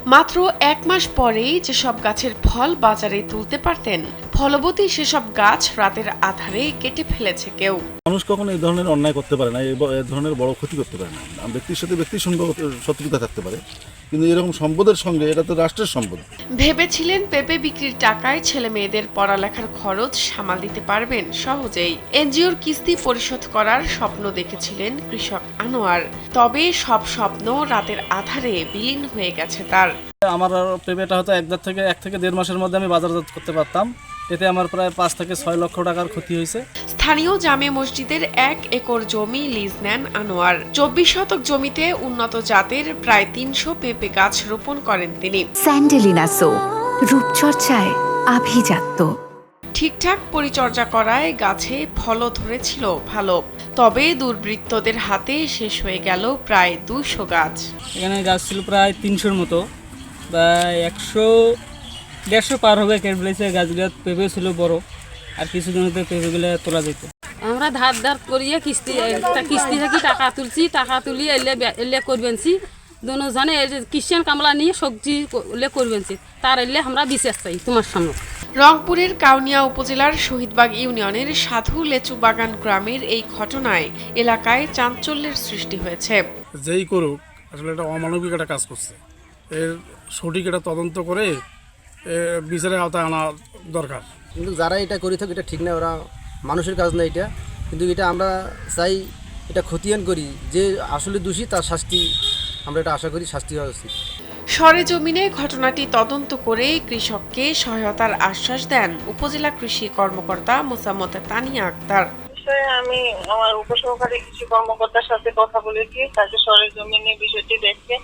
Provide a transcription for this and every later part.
মাত্র 1 মাস পরেই যেসব গাছের ফল বাজারে তুলতে পারতেন, ফলবতী সেসব গাছ রাতের আঁধারে কেটে ফেলেছে কেউ। মানুষ কখনো এই ধরনের অন্যায় করতে পারে না, এই ধরনের বড় ক্ষতি করতে পারে না। ব্যক্তির সাথে ব্যক্তির সঙ্গে শত্রুতা থাকতে পারে, কিন্তু এরকম সম্পদের সঙ্গে, এটা তো রাষ্ট্রের সম্পদ। ভেবেছিলেন পেঁপে বিক্রির টাকায় ছেলে মেয়েদের পড়ালেখার খরচ সামাল দিতে পারবেন সহজেই। এনজিওর কিস্তি পরিশোধ করার স্বপ্ন দেখেছিলেন কৃষক আনোয়ার। তবে সব স্বপ্ন রাতের আঁধারে বিলীন হয়ে গেছে তার। আমার পেঁপেটা হয়তো 1 থেকে 1.5 মাসের মধ্যে আমি বাজারজাত করতে পারতাম। এতে আমার প্রায় 5 থেকে 6 লক্ষ টাকার ক্ষতি হয়েছে। স্থানীয় জামে মসজিদের 1 একর জমি লিজ নেন আনোয়ার। 24 শতক জমিতে উন্নত জাতের প্রায় 300 পেঁপে গাছ রোপণ করেন তিনি। স্যান্ডেলিনা সো, রূপচর্চায় আভিজাত্য। ঠিকঠাক পরিচর্যা করায় গাছে ফলও ধরেছিল ভালো। তবে দুর্বৃত্তদের হাতে শেষ হয়ে গেল প্রায় 200 গাছ। এখানে গাছ ছিল প্রায় 300-র মতো, প্রায় 100-150 পার হবে কেটে ফেলেছে। গাছগুলো পেঁপে ছিল বড়, আর কিছু জমিতে পেঁপেগুলো তোলা যেত। আমরা ধার করিয়ে কিস্তি থেকে টাকা তুলছি, টাকা তুলি এলে করবেনছি দুজনে কিষান কামলা নিয়ে সবজি করবেনছি, তার এলে আমরা বিশেষ চাই তোমার সামনে। রংপুরের কাউনিয়া উপজেলার শহীদবাগ ইউনিয়নের সাধু লেচু বাগান গ্রামের এই ঘটনায় এলাকায় চাঞ্চল্যের সৃষ্টি হয়েছে। যেই করুক, আসলে এটা অমানবিক একটা কাজ করছে। এর সঠিক এটা তদন্ত করে বিচারের আওতায় আনা দরকার। কিন্তু যারা এটা করে থাকে এটা ঠিক না, ওরা মানুষের কাজ না এটা। কিন্তু এটা আমরা চাই এটা খতিয়ান করি, যে আসলে দোষী তার শাস্তি আমরা এটা আশা করি শাস্তি হওয়া উচিত। সরেজমিনে ঘটনাটি তদন্ত করে কৃষককে সহায়তার আশ্বাস দেন উপজেলা কৃষি কর্মকর্তা মোসাম্মত তানিয়া আক্তার। আমি আমার উপসহকারী কৃষি কর্মকর্তার সাথে কথা বলেছি, তাকে সরেজমিনে বিষয়টি দেখে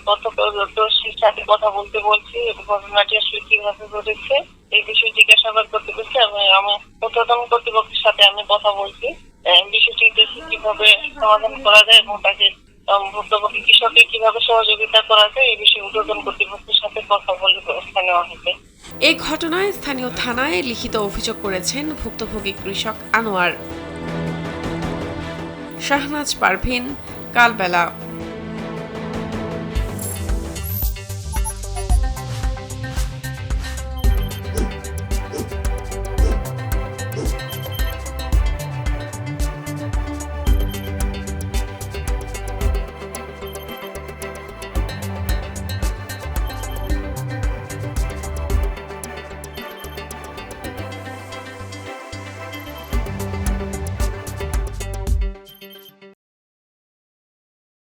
প্রত্যক্ষদর্শীর সাথে কথা বলতে বলছি। ঘটনাটি আসলে কিভাবে ঘটেছে এই বিষয়ে জিজ্ঞাসাবাদ করতে বলছি। আমি ঊর্ধ্বতন কর্তৃপক্ষের সাথে আমি কথা বলছি, বিষয়টি দেখে কিভাবে সমাধান করা যায় এবং তাকে ভুক্তভোগী কৃষকের কিভাবে সহযোগিতা করা যায় এই বিষয়ে ঊর্ধ্বতন কর্তৃপক্ষের সাথে কথা বলে ব্যবস্থা নেওয়া হবে। এই ঘটনায় স্থানীয় থানায় লিখিত অভিযোগ করেছেন ভুক্তভোগী কৃষক আনোয়ার। শাহনাজ পারভিন, কালবেলা।